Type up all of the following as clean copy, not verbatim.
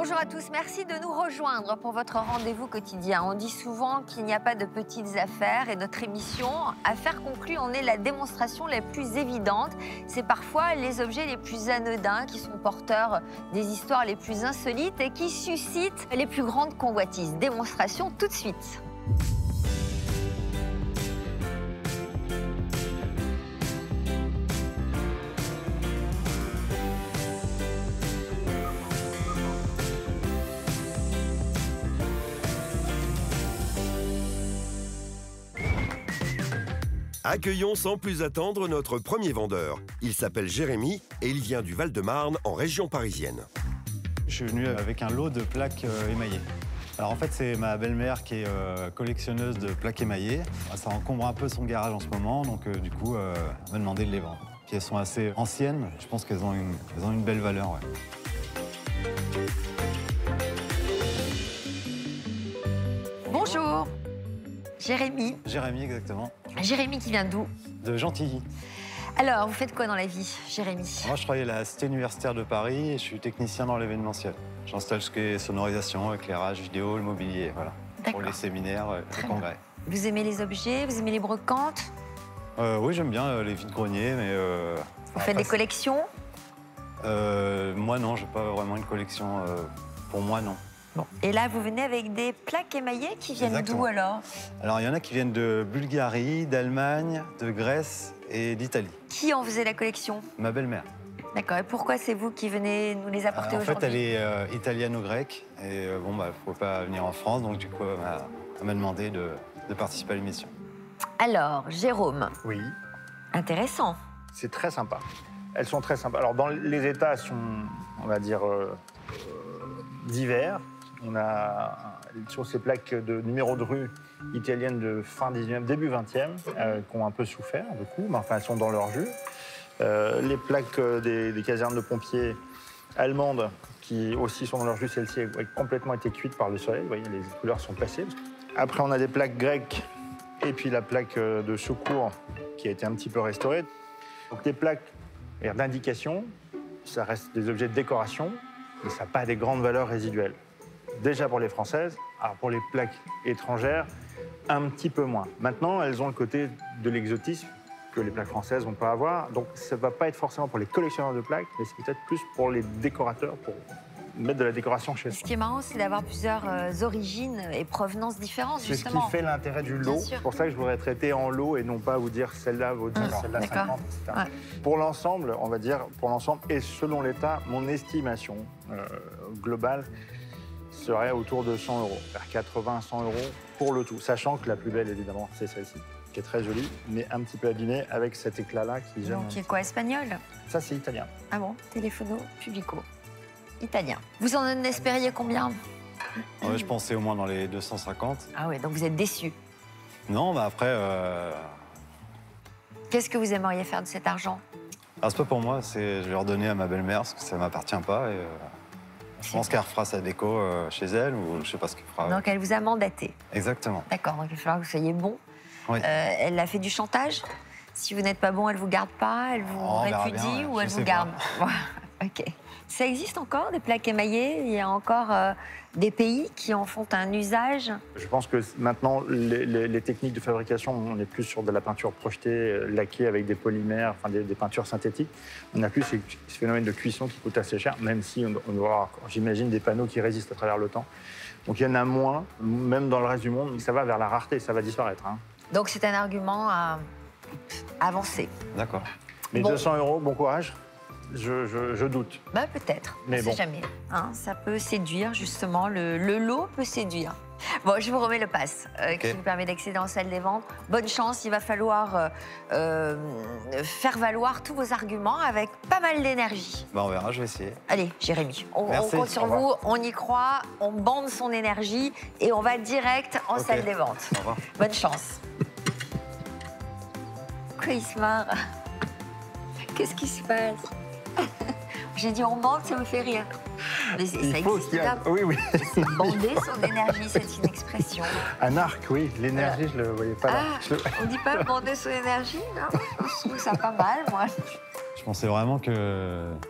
Bonjour à tous, merci de nous rejoindre pour votre rendez-vous quotidien. On dit souvent qu'il n'y a pas de petites affaires et notre émission Affaires conclues en est la démonstration la plus évidente. C'est parfois les objets les plus anodins qui sont porteurs des histoires les plus insolites et qui suscitent les plus grandes convoitises. Démonstration tout de suite. Accueillons sans plus attendre notre premier vendeur. Il s'appelle Jérémy et il vient du Val-de-Marne, en région parisienne. Je suis venu avec un lot de plaques émaillées. Alors en fait, c'est ma belle-mère qui est collectionneuse de plaques émaillées. Ça encombre un peu son garage en ce moment, donc du coup, elle m'a demandé de les vendre. Puis elles sont assez anciennes, je pense qu'elles ont une belle valeur. Ouais. Bonjour, Jérémy. Jérémy, exactement. Jérémy qui vient d'où? De Gentilly. Alors, vous faites quoi dans la vie, Jérémy? Moi, je travaille à la Cité universitaire de Paris et je suis technicien dans l'événementiel. J'installe ce qui est sonorisation, éclairage, vidéo, le mobilier, voilà. Pour les séminaires, les congrès. Vous aimez les objets? Vous aimez les brocantes? Oui, j'aime bien les vides-greniers, mais... Vous faites des collections? Moi, non, j'ai pas vraiment une collection. Pour moi, non. Bon. Et là, vous venez avec des plaques émaillées qui viennent d'où alors? Alors, il y en a qui viennent de Bulgarie, d'Allemagne, de Grèce et d'Italie. Qui en faisait la collection? Ma belle-mère. D'accord. Et pourquoi c'est vous qui venez nous les apporter aujourd'hui? En fait, elle est italiano-grecque. Et bon, bah, faut pas venir en France, donc du coup, elle m'a demandé de participer à l'émission. Alors, Jérôme. Oui. Intéressant. C'est très sympa. Elles sont très sympas. Alors, les états sont, on va dire, divers. On a sur ces plaques de numéro de rue italiennes de fin 19e, début 20e, qui ont un peu souffert de coups, mais enfin elles sont dans leur jus. Les plaques des casernes de pompiers allemandes, qui aussi sont dans leur jus, celles-ci ont complètement été cuites par le soleil. Vous voyez, les couleurs sont passées. Après, on a des plaques grecques et puis la plaque de secours qui a été un petit peu restaurée. Donc des plaques d'indication, ça reste des objets de décoration, mais ça n'a pas des grandes valeurs résiduelles. Déjà pour les françaises, alors pour les plaques étrangères, un petit peu moins. Maintenant, elles ont le côté de l'exotisme que les plaques françaises vont pas avoir. Donc ça ne va pas être forcément pour les collectionneurs de plaques, mais c'est peut-être plus pour les décorateurs, pour mettre de la décoration chez eux. Ce qui est marrant, c'est d'avoir plusieurs origines et provenances différentes, justement. C'est ce qui fait l'intérêt du lot. C'est pour ça que je voudrais traiter en lot et non pas vous dire celle-là vaut 10, celle-là 50, etc. Ouais. Pour l'ensemble, on va dire, pour l'ensemble, et selon l'État, mon estimation globale serait autour de 100 €, vers 80 à 100 € pour le tout. Sachant que la plus belle, évidemment, c'est celle-ci, qui est très jolie, mais un petit peu abîmée avec cet éclat-là qui gêne. Donc, qui est quoi, espagnol? Ça, c'est italien. Ah bon? Telefono Publico. Italien. Vous en espériez combien? Ouais, je pensais au moins dans les 250. Ah oui, donc vous êtes déçu. Non, bah après... Qu'est-ce que vous aimeriez faire de cet argent? C'est pas pour moi, je vais le redonner à ma belle-mère, parce que ça ne m'appartient pas. Et, je pense qu'elle refera sa déco chez elle, ou je sais pas ce qu'elle fera. Donc elle vous a mandaté. Exactement. D'accord, donc il va falloir que vous soyez bon. Oui. Elle a fait du chantage? Si vous n'êtes pas bon, elle vous garde pas, elle vous répudie ou elle vous garde? Ok. Ça existe encore, des plaques émaillées? Il y a encore des pays qui en font un usage? Je pense que maintenant, les techniques de fabrication, on est plus sur de la peinture projetée, laquée avec des polymères, enfin des peintures synthétiques. On n'a plus ce phénomène de cuisson qui coûte assez cher, même si on doit avoir, j'imagine, des panneaux qui résistent à travers le temps. Donc il y en a moins, même dans le reste du monde. Ça va vers la rareté, ça va disparaître. Hein. Donc c'est un argument à avancer. D'accord. Mais bon. 200 €, bon courage. Je doute. Bah, peut-être, on ne sait jamais. Hein, ça peut séduire, justement, le lot peut séduire. Bon, je vous remets le pass qui vous permet d'accéder en salle des ventes. Bonne chance, il va falloir faire valoir tous vos arguments avec pas mal d'énergie. Bah, on verra, je vais essayer. Allez, Jérémy, on compte sur vous, on y croit, on bande son énergie et on va direct en salle des ventes. Au revoir. Bonne chance. Quoi, il se marre? Qu'est-ce qui se passe? J'ai dit on bande, ça me fait rire. Mais ça existe là. Oui, oui. C'est bander son énergie, c'est une expression. Un arc, oui. L'énergie, je ne le voyais pas là. On ne dit pas bander son énergie, non? Je trouve ça pas mal, moi. Je pensais vraiment qu'il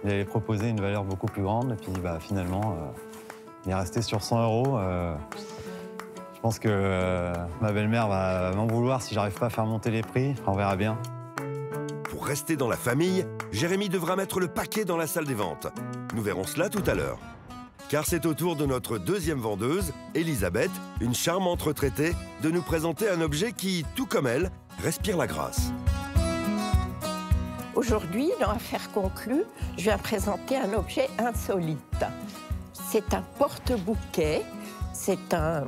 allait proposer une valeur beaucoup plus grande, et puis bah, finalement, Il est resté sur 100 €. Je pense que ma belle-mère va m'en vouloir si j'arrive pas à faire monter les prix. On verra bien. Pour rester dans la famille, Jérémy devra mettre le paquet dans la salle des ventes. Nous verrons cela tout à l'heure. Car c'est au tour de notre deuxième vendeuse, Elisabeth, une charmante retraitée, de nous présenter un objet qui, tout comme elle, respire la grâce. Aujourd'hui, dans Affaires conclues, je viens présenter un objet insolite. C'est un porte-bouquet, c'est un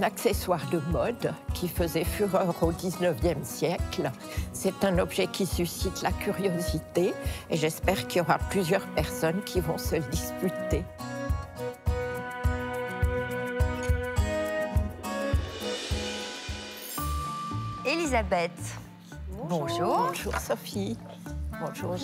accessoire de mode qui faisait fureur au 19e siècle. C'est un objet qui suscite la curiosité et j'espère qu'il y aura plusieurs personnes qui vont se le disputer. Elisabeth, bonjour. Bonjour Sophie. Bonjour.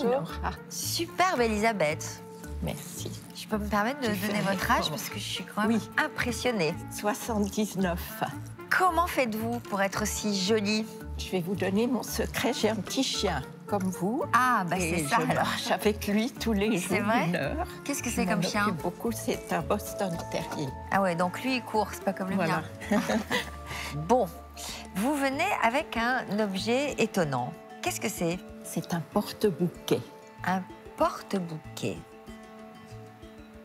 Superbe Elisabeth. Merci. Je peux me permettre de donner votre âge parce que je suis quand même impressionnée. 79. Comment faites-vous pour être si jolie? Je vais vous donner mon secret. J'ai un petit chien comme vous. Ah, bah et c'est ça je alors. marche avec lui tous les jours, C'est vrai? 1 heure. Qu'est-ce que c'est Je comme m'en chien? occupe beaucoup, c'est un Boston Terrier. Ah ouais, donc lui il court, c'est pas comme le Voilà. mien. Bon, vous venez avec un objet étonnant. Qu'est-ce que c'est? C'est un porte-bouquet. Un porte-bouquet.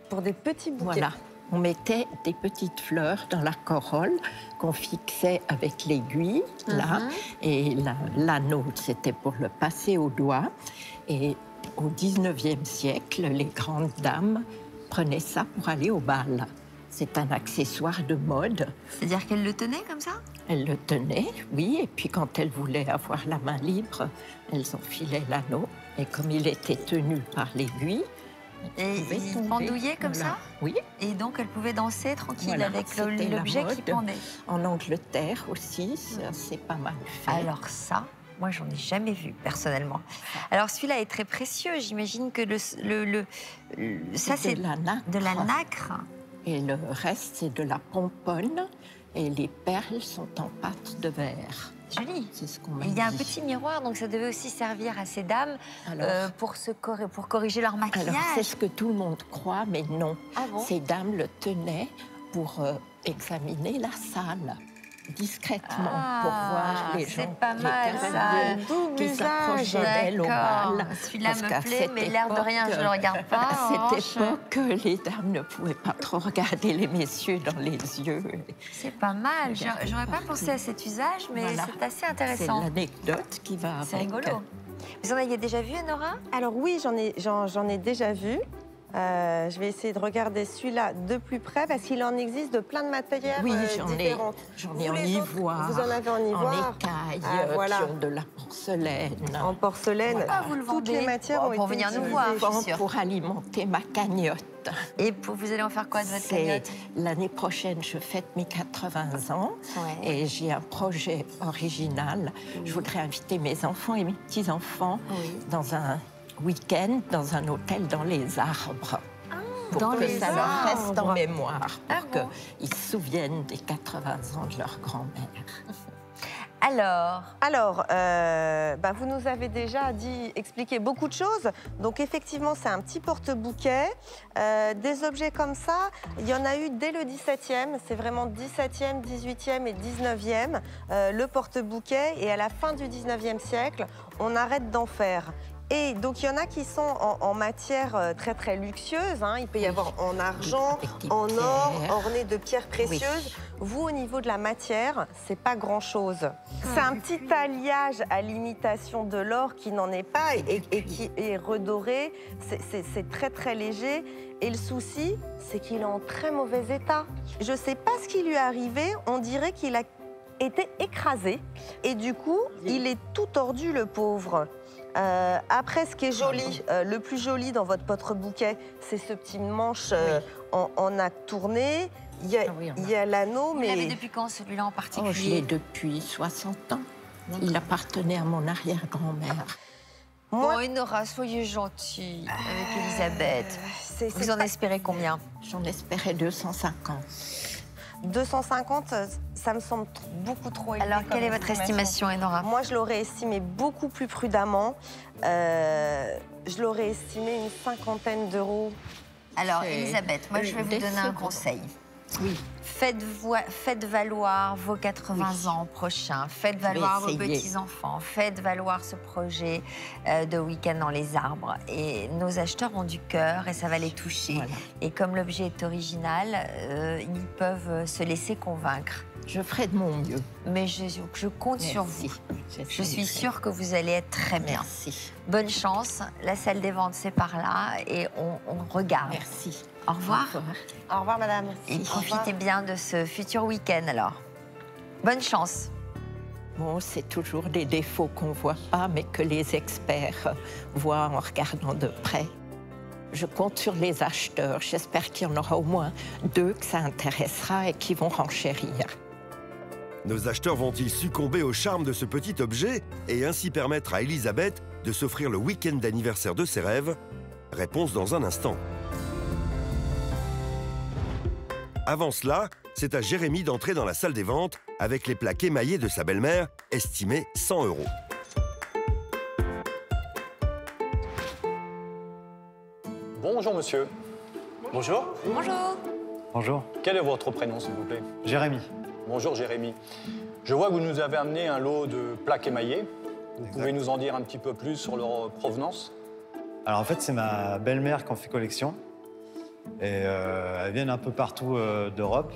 Pour des petits bouquets. Voilà. On mettait des petites fleurs dans la corolle qu'on fixait avec l'aiguille, là. Et l'anneau, c'était pour le passer au doigt. Et au 19e siècle, les grandes dames prenaient ça pour aller au bal. C'est un accessoire de mode. C'est-à-dire qu'elle le tenait comme ça? Elles le tenaient, oui, et puis quand elles voulaient avoir la main libre, elles enfilaient l'anneau. Et comme il était tenu par l'aiguille, Et pouvait il tomber. pendouillait comme Voilà. ça? Oui, Et donc elle pouvait danser tranquille Voilà, avec c'était la l'objet qui mode. pendait. en Angleterre aussi, ça, c'est pas mal fait. Alors ça, moi j'en ai jamais vu personnellement. Alors celui-là est très précieux, j'imagine que ça c'est de la nacre. de la nacre. Et le reste, c'est de la pomponne. Et les perles sont en pâte de verre. Joli. C'est ce qu'on m'a Et dit. il y a un petit miroir, donc ça devait aussi servir à ces dames pour corriger leur maquillage. Alors, c'est ce que tout le monde croit, mais non. Ah bon? Ces dames le tenaient pour examiner la salle, discrètement, pour voir les gens. c'est pas les mal, cavaliers ça. Double qui usage. s'approchaient d'elle au D'accord. bal. Celui-là Parce qu'à me plaît, cette mais l'air de rien, je époque, le regarde pas. À en cette revanche, époque, les dames ne pouvaient pas trop regarder les messieurs dans les yeux. c'est pas mal. J'aurais pas pensé à cet usage, mais Voilà. c'est assez C'est intéressant. l'anecdote qui va avec. C'est rigolo. Vous en aviez déjà vu, Nora? Alors oui, j'en ai déjà vu. Je vais essayer de regarder celui-là de plus près parce qu'il en existe de plein de matières Oui, j'en ai différentes. en Vous, les autres, ivoire. vous en avez en ivoire, écaille, voilà. qui ont de la porcelaine. en porcelaine. Voilà. Vous le Toutes vendez les matières ont pour été venir nous utilisées. voir, je suis sûre. Pour alimenter ma cagnotte. Et vous allez en faire quoi de votre cagnotte? L'année prochaine, je fête mes 80 ans Ouais. et j'ai un projet original. Je voudrais inviter mes enfants et mes petits-enfants dans un week-end, dans un hôtel dans les arbres. Pour dans que les ça leur reste en arbres. mémoire, Ah pour bon? qu'ils se souviennent des 80 ans de leur grand-mère. Alors, vous nous avez déjà expliqué beaucoup de choses. Donc effectivement, c'est un petit porte-bouquet. Des objets comme ça, il y en a eu dès le 17e. C'est vraiment 17e, 18e et 19e, le porte-bouquet. Et à la fin du 19e siècle, on arrête d'en faire. Et donc, il y en a qui sont en matière très, très luxueuse. Hein. Il peut y avoir en argent, Avec des en or, pierres. orné de pierres précieuses. Vous, au niveau de la matière, c'est pas grand-chose. C'est un petit alliage à l'imitation de l'or qui n'en est pas et qui est redoré. C'est très, très léger. Et le souci, c'est qu'il est en très mauvais état. Je sais pas ce qui lui est arrivé. On dirait qu'il a été écrasé. Et du coup, il est tout tordu, le pauvre. Après, ce qui est joli, le plus joli dans votre porte-bouquet, c'est ce petit manche en acte tourné. Il y a l'anneau, Vous l'avez mais depuis quand, celui-là en Oh, je l'ai particulier? depuis 60 ans. Il appartenait à mon arrière-grand-mère. moi, Bon, Nora, soyez gentille avec Elisabeth. Vous en espérez combien? J'en espérais 250. 250, ça me semble beaucoup trop élevé. Alors, comme quelle est votre estimation, Enora? Moi, je l'aurais estimé beaucoup plus prudemment. Je l'aurais estimé une 50aine d'euros. Alors, C'est Elisabeth, moi, je vais vous donner un décevant. conseil. Oui. Faites valoir vos 80 ans prochains, faites valoir vos essayer. petits-enfants, faites valoir ce projet de week-end dans les arbres. Et nos acheteurs ont du cœur et ça va les toucher. Voilà. Et comme l'objet est original, ils peuvent se laisser convaincre. Je ferai de mon mieux. Mais je compte sur vous. Je suis sûre que vous allez être très bien. Merci. Bonne chance, la salle des ventes c'est par là et on regarde. Merci. Au revoir. Au revoir, madame. Et profitez bien de ce futur week-end alors. Bonne chance. Bon, c'est toujours des défauts qu'on voit pas, mais que les experts voient en regardant de près. Je compte sur les acheteurs. J'espère qu'il y en aura au moins 2 que ça intéressera et qui vont renchérir. Nos acheteurs vont-ils succomber au charme de ce petit objet et ainsi permettre à Elisabeth de s'offrir le week-end d'anniversaire de ses rêves? Réponse dans un instant. Avant cela, c'est à Jérémy d'entrer dans la salle des ventes avec les plaques émaillées de sa belle-mère, estimées 100 €. Bonjour monsieur. Bonjour. Bonjour. Bonjour, Quel est votre prénom s'il vous plaît? Jérémy. Bonjour Jérémy. Je vois que vous nous avez amené un lot de plaques émaillées. Vous pouvez nous en dire un petit peu plus sur leur provenance? Alors en fait, c'est ma belle-mère qui en fait collection. Et elles viennent un peu partout d'Europe.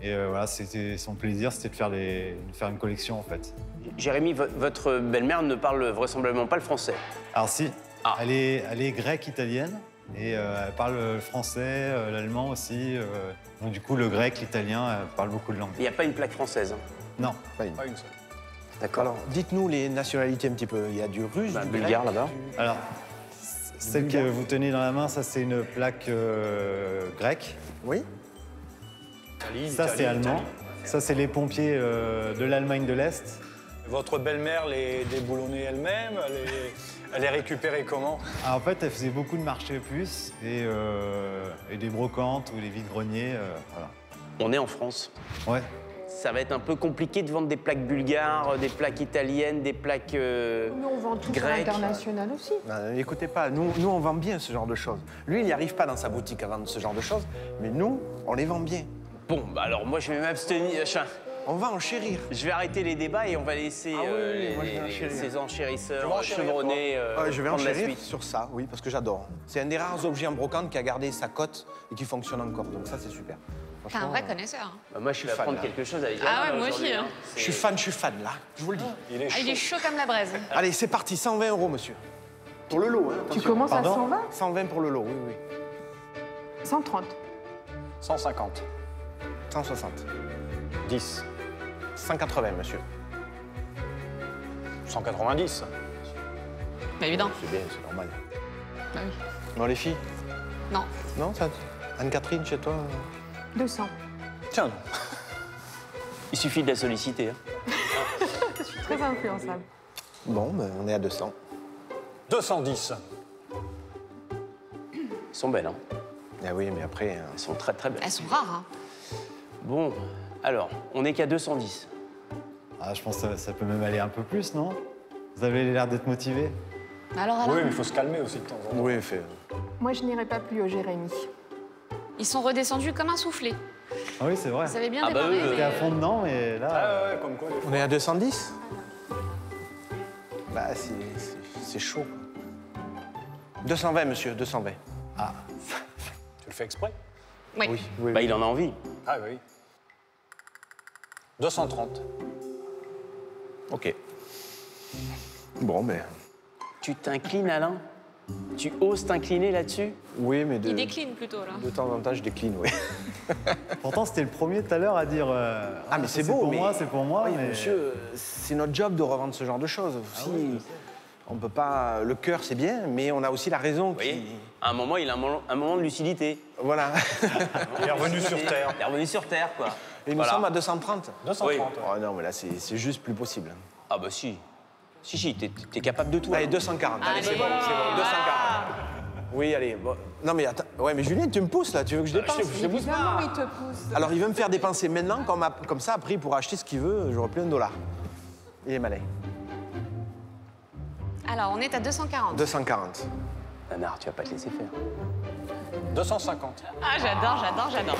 Et voilà, son plaisir, c'était de faire une collection en fait. Jérémy, votre belle-mère ne parle vraisemblablement pas le français. Alors si, Ah. elle est grecque italienne et elle parle le français, l'allemand aussi. Donc du coup, le grec, l'italien, elle parle beaucoup de langues. Il n'y a pas une plaque française. Non. Pas une seule. D'accord. Alors, dites-nous les nationalités un petit peu. Il y a du russe, Bah, du bulgare, grec, là-bas. Alors, celle que vous tenez dans la main, ça c'est une plaque grecque. Oui. Italie, Ça c'est Italie, allemand. Italie. Ça c'est les pompiers de l'Allemagne de l'Est. Votre belle-mère les déboulonnait elle-même? Elle les récupérait comment? Ah, en fait, elle faisait beaucoup de marchés puces et des brocantes ou les vides-greniers. Voilà. On est en France. Ouais. Ça va être un peu compliqué de vendre des plaques bulgares, des plaques italiennes, des plaques Nous, on vend tout à grecques. l'international aussi. Écoutez pas, nous on vend bien ce genre de choses. Lui, il n'y arrive pas dans sa boutique à vendre ce genre de choses, mais nous, on les vend bien. Bon, bah alors moi je vais m'abstenir. On va enchérir. Je vais arrêter les débats et on va laisser Ah oui, moi, je vais enchérir. ces Je vais enchérisseurs enchérir, chevronnés Je vais prendre la enchérir suite. sur ça, oui, parce que j'adore. C'est un des rares objets en brocante qui a gardé sa cote et qui fonctionne encore. Donc ça, c'est super. T'es un Franchement, vrai connaisseur. hein. Bah, moi je suis fan, prendre là. quelque chose avec Ah Alain, ouais, là, moi aussi, aujourd'hui, hein. je suis fan, là. Je vous le dis. Il est Ah, chaud. il est chaud comme la braise. Allez, c'est parti, 120 € monsieur. Pour le lot, hein. Tu attention. commences Pardon à 120 120 pour le lot, oui, oui. 130. 150. 160. 10. 180, monsieur. 190. Bah, évident. C'est bien, c'est normal. Bah oui. Non, les filles? Non. Non, ça... Anne-Catherine, chez toi? 200. Tiens, Il suffit de la solliciter. hein. Je suis très influençable. Bon, ben, on est à 200. 210. Elles sont belles, hein. Ah oui, mais après... Elles sont très très belles. Elles sont rares. Hein. Bon, alors, on n'est qu'à 210. Ah, je pense que ça peut même aller un peu plus, non? Vous avez l'air d'être motivé. Alors, Alain, Oui, mais il faut se calmer aussi de temps en temps. Oui, fait. Moi, je n'irai pas plus au Jérémy. ils sont redescendus comme un soufflé. Ah oui, c'est vrai. Vous avez bien Ah bah démarré. oui, J'étais à fond dedans, mais là... Ah ouais, comme quoi. On est à 210? Bah, c'est chaud. 220, monsieur, 220. Tu le fais exprès? Oui. Oui, Bah, il en a envie. Ah oui. 230. OK. Bon, mais... Tu t'inclines, Alain? Tu oses t'incliner là-dessus? Oui, mais Il décline plutôt, là. de temps en temps, je décline, oui. Pourtant, c'était le premier tout à l'heure à dire... Ah, mais ça, c'est beau, pour mais- moi, c'est pour moi, Oui, mais... monsieur, c'est notre job de revendre ce genre de choses. Aussi, on peut pas... Le cœur, c'est bien, mais on a aussi la raison Vous voyez, qui... à un moment, il a un moment de lucidité. Voilà. Il est revenu sur Terre. Il est revenu sur Terre, quoi. Et nous Voilà. sommes à 230. 230. Oui. ouais. Oh non, mais là, c'est juste plus possible. Ah bah si. Si, t'es capable de tout. Allez, Alain. 240. Allez, c'est Allez. bon, 240. Oui, allez. Bon. Non, mais attends. Ouais, mais Julien, tu me pousses, là. Tu veux que je dépense? Évidemment, il te pousse. Alors, il veut me faire dépenser maintenant, comme ça, après, il pourra acheter ce qu'il veut. J'aurai plein de dollars. Il est malin. Alors, on est à 240. 240. Nanar, tu vas pas te laisser faire. 250. Ah, j'adore.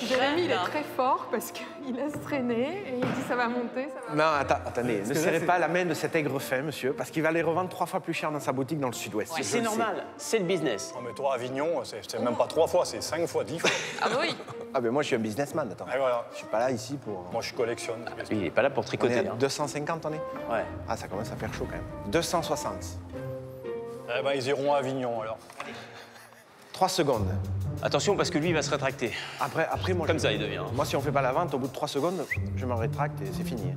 Jérémy, il est très fort parce qu'il laisse traîner et il dit ça va monter, ça va. Non, attendez, ne serrez pas la main de cet aigre-fin, monsieur, parce qu'il va les revendre 3 fois plus cher dans sa boutique dans le sud-ouest. C'est normal, c'est le business. Non, mais toi, Avignon, c'est même pas 3 fois, c'est 5 fois, 10 fois. Ah bah oui. Ah, mais moi, je suis un businessman, attends. Et voilà. Je suis pas là ici pour... Moi, je collectionne. Lui, il est pas là pour On est tricoter. à 250, on est Ouais. Ah, ça commence à faire chaud, quand même. 260. Eh ben, ils iront à Avignon, alors. 3 secondes. Attention, parce que lui, il va se rétracter. Après moi... Comme ça, il devient. Moi, si on fait pas la vente, au bout de 3 secondes, je me rétracte et c'est fini.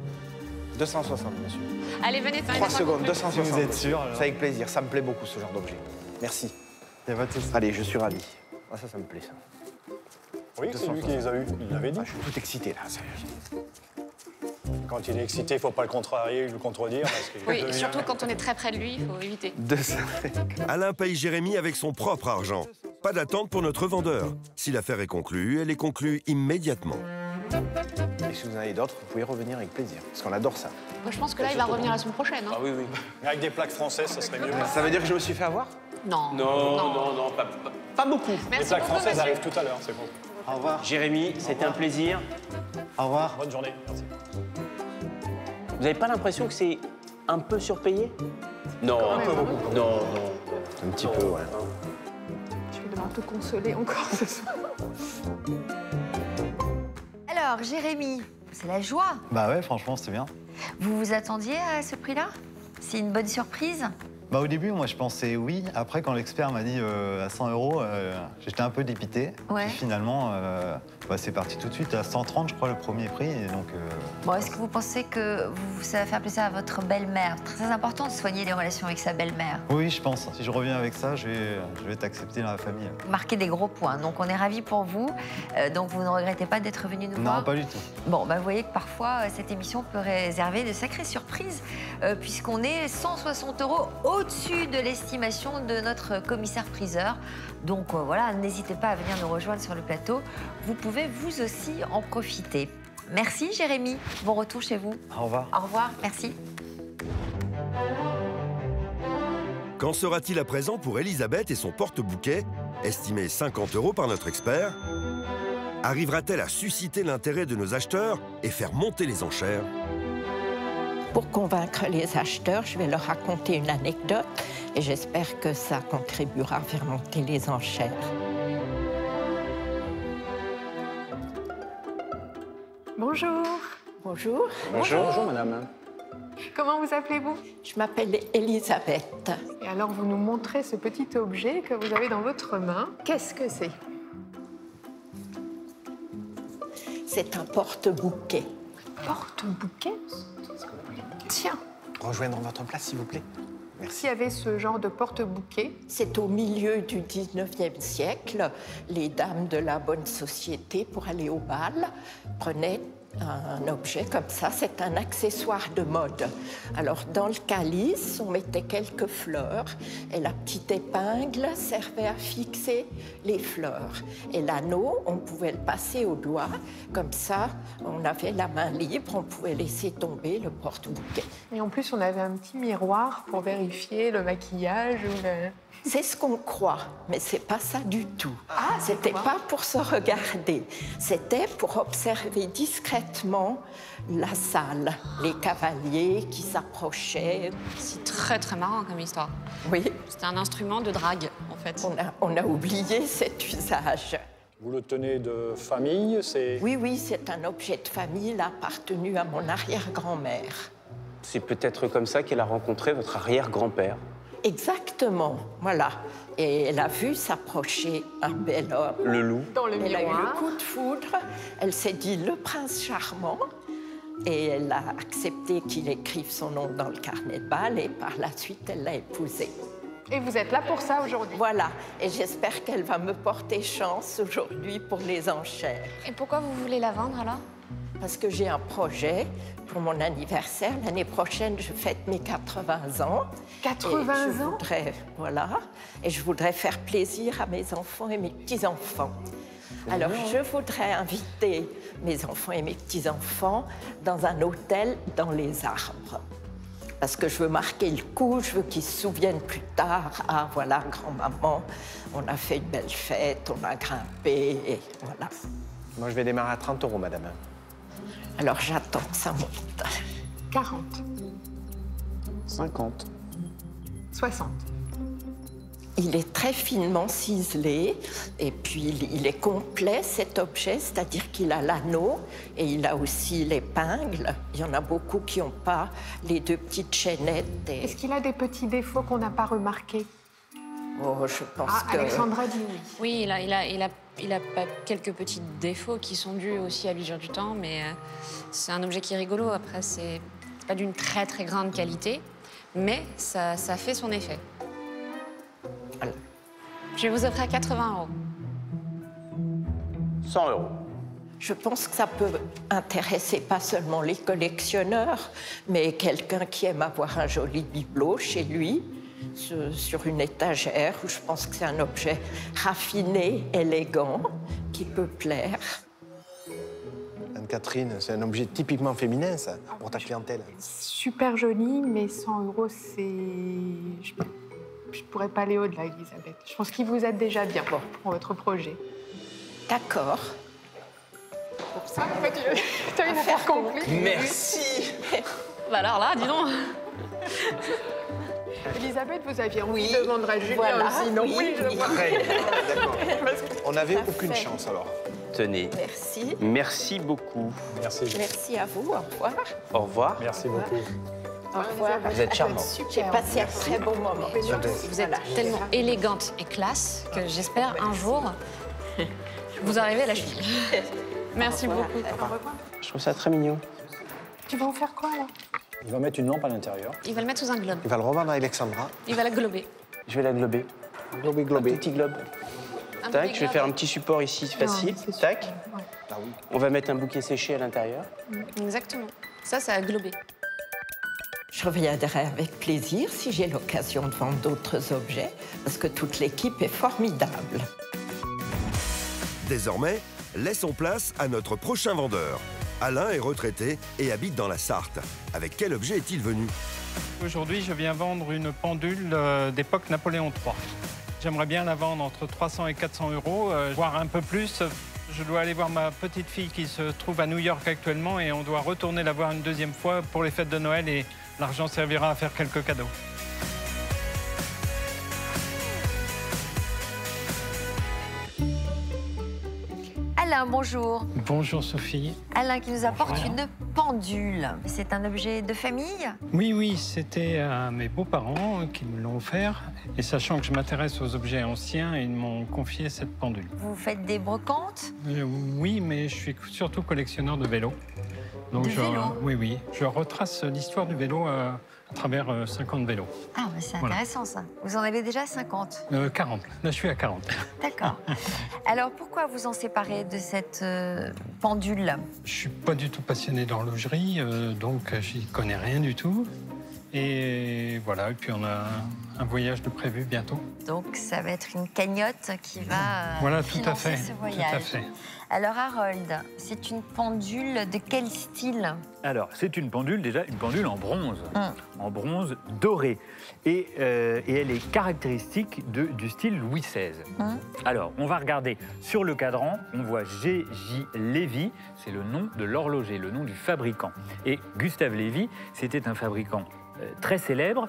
260, monsieur. Allez, venez, 3 secondes, 260. Si vous êtes sûr, alors. C'est avec plaisir, ça me plaît beaucoup, ce genre d'objet. Merci. Il y a pas de souci. Allez, je suis ravi. Ah, ça me plaît, ça. Oui, c'est lui qui les a eus, il l'avait dit. Ah, je suis tout excité, là. Quand il est excité, il ne faut pas le contrarier, le contredire. Parce qu'il Oui, devient- surtout quand on est très près de lui, il faut éviter. 200. Alain paye Jérémy avec son propre argent. Pas d'attente pour notre vendeur. Si l'affaire est conclue, elle est conclue immédiatement. Et si vous en avez d'autres, vous pouvez revenir avec plaisir, parce qu'on adore ça. Moi, je pense que là, il va revenir la semaine prochaine. Hein. Ah oui, oui. Mais avec des plaques françaises, ça serait mieux. Ça veut dire que je me suis fait avoir? Non. Non, pas beaucoup. Les Merci plaques beaucoup, françaises monsieur. arrivent tout à l'heure, c'est bon. Au revoir. Jérémy, c'était un plaisir. Au revoir. Bonne journée, merci. Vous n'avez pas l'impression que c'est un peu surpayé? Non, Quand même, hein. non. Un petit peu, ouais. Je vais devoir te consoler encore ce soir. Alors, Jérémy, c'est la joie. Bah ouais, franchement, c'était bien. Vous vous attendiez à ce prix-là? C'est une bonne surprise? Bah au début, moi, je pensais oui. Après, quand l'expert m'a dit à 100 €, j'étais un peu dépité. Ouais. Puis finalement, bah, c'est parti tout de suite à 130, je crois, le premier prix. Et donc, Bon, est-ce que vous pensez que ça va faire plaisir à votre belle-mère? Très important de soigner les relations avec sa belle-mère. oui, je pense. Si je reviens avec ça, je vais t'accepter dans la famille. Marquez des gros points. Donc, on est ravis pour vous. Donc, vous ne regrettez pas d'être venu nous voir? Non, pas du tout. Bon, bah, vous voyez que parfois, cette émission peut réserver de sacrées surprises, puisqu'on est 160 € au-dessus de l'estimation de notre commissaire-priseur. Donc voilà, n'hésitez pas à venir nous rejoindre sur le plateau. Vous pouvez vous aussi en profiter. Merci Jérémy. Bon retour chez vous. Au revoir. Au revoir, merci. Qu'en sera-t-il à présent pour Elisabeth et son porte-bouquet, estimé 50 € par notre expert? Arrivera-t-elle à susciter l'intérêt de nos acheteurs et faire monter les enchères? Pour convaincre les acheteurs, je vais leur raconter une anecdote et j'espère que ça contribuera à faire monter les enchères. Bonjour. Bonjour, Bonjour, madame. Comment vous appelez-vous? je m'appelle Elisabeth. Et alors, vous nous montrez ce petit objet que vous avez dans votre main. Qu'est-ce que c'est? C'est un porte-bouquet. Porte-bouquet? Tiens, Rejoindre votre place, s'il vous plaît. Merci. s'il y avait ce genre de porte-bouquet, C'est au milieu du 19e siècle. Les dames de la bonne société, pour aller au bal, prenaient un objet comme ça. C'est un accessoire de mode. Alors, dans le calice, on mettait quelques fleurs et la petite épingle servait à fixer les fleurs. Et l'anneau, on pouvait le passer au doigt. Comme ça, on avait la main libre, on pouvait laisser tomber le porte-bouquet. et en plus, on avait un petit miroir pour vérifier le maquillage ou le... C'est ce qu'on croit, mais c'est pas ça du tout. C'était pas pour se regarder, c'était pour observer discrètement la salle, les cavaliers qui s'approchaient. C'est très très marrant comme histoire. Oui, C'est un instrument de drague, en fait. on a oublié cet usage. Vous le tenez de famille, c'est... Oui, oui, c'est un objet de famille, il a appartenu à mon arrière-grand-mère. C'est peut-être comme ça qu'elle a rencontré votre arrière-grand-père. Exactement, voilà. Et elle a vu s'approcher un bel homme. Le loup. Dans le Elle a eu le miroir. coup de foudre, elle s'est dit le prince charmant et elle a accepté qu'il écrive son nom dans le carnet de bal et par la suite elle l'a épousé. Et vous êtes là pour ça aujourd'hui? Voilà, et j'espère qu'elle va me porter chance aujourd'hui pour les enchères. Et pourquoi vous voulez la vendre alors? Parce que j'ai un projet pour mon anniversaire. L'année prochaine, je fête mes 80 ans. 80 Et je ans? voudrais, voilà, et je voudrais faire plaisir à mes enfants et mes petits-enfants. Alors, je voudrais inviter mes enfants et mes petits-enfants dans un hôtel dans les arbres. Parce que je veux marquer le coup, je veux qu'ils se souviennent plus tard. Ah, voilà, grand-maman, on a fait une belle fête, on a grimpé, et voilà. Moi, je vais démarrer à 30 €, madame. Alors, j'attends que ça monte. 40, 50. 60. Il est très finement ciselé et puis il est complet, cet objet, c'est-à-dire qu'il a l'anneau et il a aussi l'épingle. Il y en a beaucoup qui n'ont pas les deux petites chaînettes. Est-ce qu'il a des petits défauts qu'on n'a pas remarqués? Oh, je pense que... Alexandra dit oui. Oui, il a pas quelques petits défauts qui sont dus aussi à l'usure du temps, mais c'est un objet qui est rigolo. Après, c'est pas d'une très très grande qualité, mais ça fait son effet. Voilà. Je vais vous offrir 80 €. 100 €. Je pense que ça peut intéresser pas seulement les collectionneurs, mais quelqu'un qui aime avoir un joli bibelot chez lui, sur une étagère, où je pense que c'est un objet raffiné, élégant, qui peut plaire. Anne-Catherine, c'est un objet typiquement féminin, ça, pour ta clientèle. Super joli, mais 100 €, c'est... Je pourrais pas aller au-delà, Elisabeth. Je pense qu'il vous aide déjà bien pour votre projet. D'accord. Ah, en fait, t'as une affaire conclue. Merci. Bah alors là, dis donc. Elisabeth, vous aviez envie de vendre à Julien Voilà, aussi, non? oui, je vois. Très bien, d'accord. On n'avait Parfait. aucune chance, alors. Tenez. Merci. Merci beaucoup. Merci. Merci à vous. Au revoir. Au revoir. Merci beaucoup. Au revoir. Vous êtes charmant. J'ai passé un très bon moment. Vous êtes tellement élégante et classe que j'espère un jour vous arriver à la cheville. Merci beaucoup. Je trouve ça très mignon. Tu vas en faire quoi, là? Il va mettre une lampe à l'intérieur. Il va le mettre sous un globe. Il va le revendre à Alexandra. Il va la glober. Je vais la glober. Globé, Un globé. petit globe. Un Tac, petit je vais globe. faire un petit support ici facile. c'est super, Tac. ouais. Ah oui. On va mettre un bouquet séché à l'intérieur. Exactement. Ça a globé. Je reviendrai avec plaisir si j'ai l'occasion de vendre d'autres objets, parce que toute l'équipe est formidable. Désormais, laissons place à notre prochain vendeur. Alain est retraité et habite dans la Sarthe. Avec quel objet est-il venu? Aujourd'hui, je viens vendre une pendule d'époque Napoléon III. J'aimerais bien la vendre entre 300 et 400 €, voire un peu plus. Je dois aller voir ma petite fille qui se trouve à New York actuellement et on doit retourner la voir une deuxième fois pour les fêtes de Noël et l'argent servira à faire quelques cadeaux. Alain, bonjour. Bonjour Sophie. Alain qui nous apporte Bonjour. une pendule. C'est un objet de famille? Oui, c'était mes beaux-parents qui me l'ont offert. Et sachant que je m'intéresse aux objets anciens, ils m'ont confié cette pendule. Vous faites des brocantes? Oui, mais je suis surtout collectionneur de vélos. Donc De vélos? Oui. Je retrace l'histoire du vélo à travers 50 vélos. Ah, bah c'est Voilà. intéressant ça. Vous en avez déjà 50? 40. Là, je suis à 40. D'accord. Alors pourquoi vous en séparez de cette pendule? Je suis pas du tout passionné d'horlogerie, donc j'y connais rien du tout. Et voilà, et puis on a un voyage de prévu bientôt. Donc ça va être une cagnotte qui va Voilà, tout à financer fait. ce Tout voyage. à fait. Alors Harold, c'est une pendule de quel style? Alors, c'est une pendule, déjà, une pendule en bronze, en bronze doré. Et elle est caractéristique du style Louis XVI. Alors, on va regarder sur le cadran, on voit G.J. Lévy, c'est le nom de l'horloger, le nom du fabricant. Et Gustave Lévy, c'était un fabricant très célèbre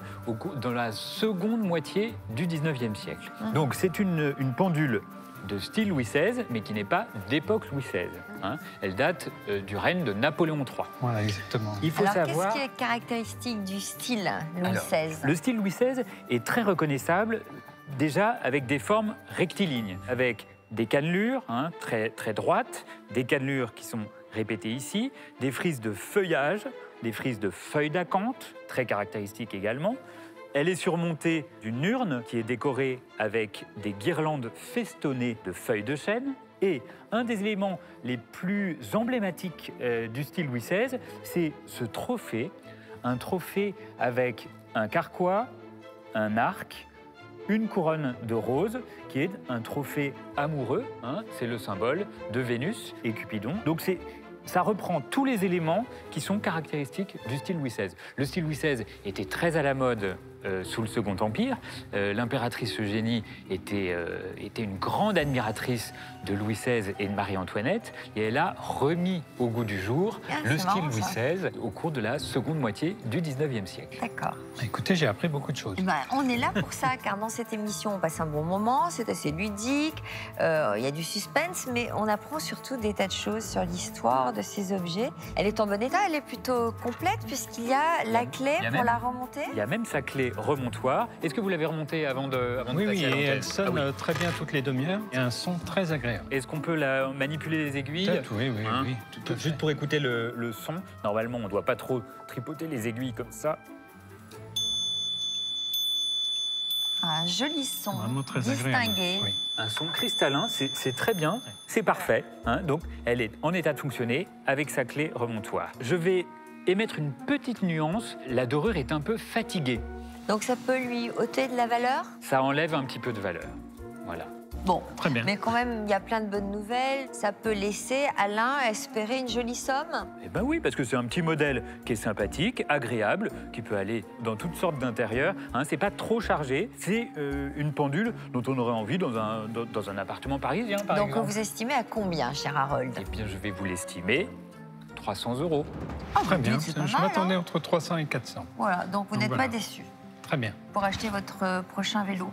dans la seconde moitié du 19e siècle. Donc, c'est une pendule de style Louis XVI, mais qui n'est pas d'époque Louis XVI. Elle date du règne de Napoléon III. Voilà, exactement. Il faut Alors savoir... qu'est-ce qui est caractéristique du style Louis Alors, XVI? Le style Louis XVI est très reconnaissable, déjà avec des formes rectilignes, avec des cannelures très, très droites, des cannelures qui sont répétées ici, des frises de feuillage, des frises de feuilles d'acanthe, très caractéristiques également. Elle est surmontée d'une urne qui est décorée avec des guirlandes festonnées de feuilles de chêne. Et un des éléments les plus emblématiques du style Louis XVI, c'est ce trophée, un trophée avec un carquois, un arc, une couronne de roses, qui est un trophée amoureux, c'est le symbole de Vénus et Cupidon. Donc ça reprend tous les éléments qui sont caractéristiques du style Louis XVI. Le style Louis XVI était très à la mode sous le Second Empire. L'impératrice Eugénie était une grande admiratrice de Louis XVI et de Marie-Antoinette, et elle a remis au goût du jour le style Louis XVI au cours de la seconde moitié du 19e siècle. D'accord. Écoutez, j'ai appris beaucoup de choses. Ben, on est là pour ça, car dans cette émission, on passe un bon moment, c'est assez ludique, il y a du suspense, mais on apprend surtout des tas de choses sur l'histoire de ces objets. Elle est en bon état, elle est plutôt complète, puisqu'il y a la clé pour la remonter. Il y a même sa clé remontoir. Est-ce que vous l'avez remontée avant de Oui, passer à et l'antenne? elle sonne très bien toutes les demi-heures. Il y a un son très agréable. Est-ce qu'on peut manipuler les aiguilles? Peut-être, oui, Hein? oui, tout à fait. Juste pour écouter le son. Normalement, on ne doit pas trop tripoter les aiguilles comme ça. Un joli son, Vraiment très distingué. agréable. Oui. Un son cristallin, c'est très bien, c'est parfait. Hein. Donc, elle est en état de fonctionner avec sa clé remontoir. Je vais émettre une petite nuance. La dorure est un peu fatiguée. Donc ça peut lui ôter de la valeur? Ça enlève un petit peu de valeur. Voilà. Bon, Très bien. mais quand même, il y a plein de bonnes nouvelles. Ça peut laisser Alain espérer une jolie somme. Eh ben oui, parce que c'est un petit modèle qui est sympathique, agréable, qui peut aller dans toutes sortes d'intérieurs. Hein, c'est pas trop chargé. C'est une pendule dont on aurait envie dans un appartement parisien, par Donc exemple. vous estimez à combien, cher Harold? Eh bien, je vais vous l'estimer 300 €. Très bien. c'est pas Je mal, m'attendais hein. entre 300 et 400. Voilà, donc vous n'êtes Voilà. pas déçu Très bien. pour acheter votre prochain vélo.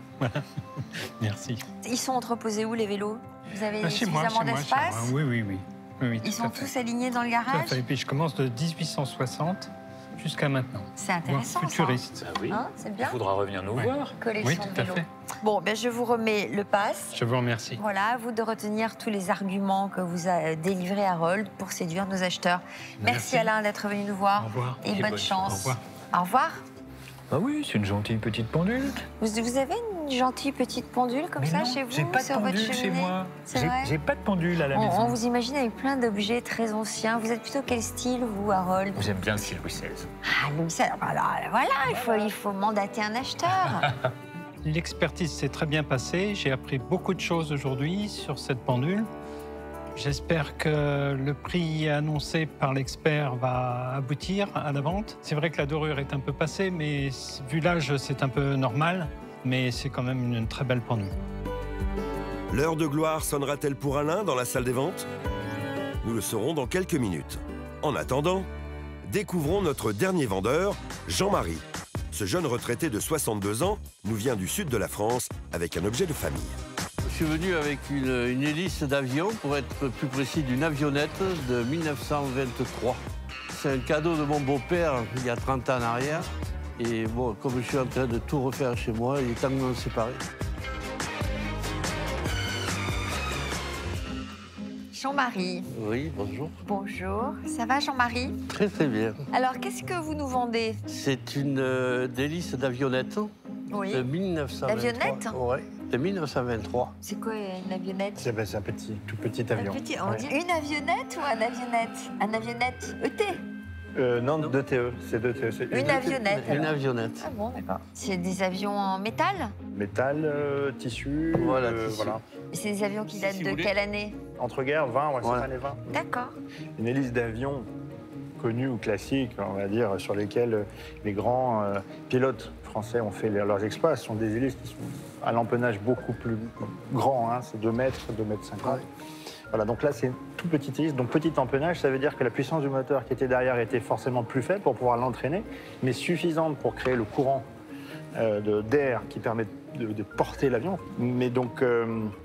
Merci. Ils sont entreposés où, les vélos? Vous avez Ah, chez moi, suffisamment chez moi, chez moi. d'espace? Oui, oui, oui. Oui, Ils tout sont à fait. tous alignés dans le Tout à garage? fait. Et puis je commence de 1860 jusqu'à maintenant. C'est intéressant, Voire futuriste. Ah oui. Hein, c'est bien. Il faudra revenir nous Ouais. voir. Collection Oui, tout de à vélos. fait. Bon, ben, je vous remets le pass. Je vous remercie. Voilà, à vous de retenir tous les arguments que vous a délivrés Harold pour séduire nos acheteurs. Merci Alain d'être venu nous voir. Au revoir. Et bonne chance. Au revoir. Au revoir. Ah oui, c'est une gentille petite pendule. Vous avez une gentille petite pendule comme Mais ça non, chez vous j'ai pas de sur votre pendule chez cheminée? moi. C'est vrai? J'ai pas de pendule à la On maison. vous imagine avec plein d'objets très anciens. Vous êtes plutôt quel style, vous, Harold? J'aime bien le style Louis XVI. Ah, Louis XVI, voilà, il faut mandater un acheteur. L'expertise s'est très bien passée. J'ai appris beaucoup de choses aujourd'hui sur cette pendule. J'espère que le prix annoncé par l'expert va aboutir à la vente. C'est vrai que la dorure est un peu passée, mais vu l'âge, c'est un peu normal. Mais c'est quand même une très belle pendule. L'heure de gloire sonnera-t-elle pour Alain dans la salle des ventes? Nous le saurons dans quelques minutes. En attendant, découvrons notre dernier vendeur, Jean-Marie. Ce jeune retraité de 62 ans nous vient du sud de la France avec un objet de famille. Je suis venu avec une hélice d'avion, pour être plus précis, d'une avionnette de 1923. C'est un cadeau de mon beau-père il y a 30 ans en arrière. Et bon, comme je suis en train de tout refaire chez moi, il est temps de m'en séparer. Jean-Marie. Oui, bonjour. Bonjour. Ça va, Jean-Marie? Très très bien. Alors, qu'est-ce que vous nous vendez? C'est une hélice d'avionnette Oui. de 1923. D'avionnette? Oui, de 1923. C'est quoi une avionnette? C'est un tout petit avion. On Ouais. dit une avionnette ou un avionnette? Un avionnette ET? Non, 2TE, c'est 2TE. c'est Une avionnette. Une alors. avionnette. Ah bon, d'accord. C'est des avions en métal? Métal, tissu, Voilà, tissu. voilà. Et c'est des avions qui datent si de vous voulez. quelle année? Entre-guerres, 20, ouais, Voilà. c'est années 20. D'accord. Une hélice d'avion connue ou classique, on va dire, sur lesquelles les grands pilotes français ont fait leurs exploits. Ce sont des hélices qui sont à l'empennage beaucoup plus grand, hein, c'est 2 mètres, 2 mètres 50. Voilà, donc là, c'est une toute petite hélice. Donc, petit empennage, ça veut dire que la puissance du moteur qui était derrière était forcément plus faible pour pouvoir l'entraîner, mais suffisante pour créer le courant d'air qui permet de porter l'avion. Mais donc,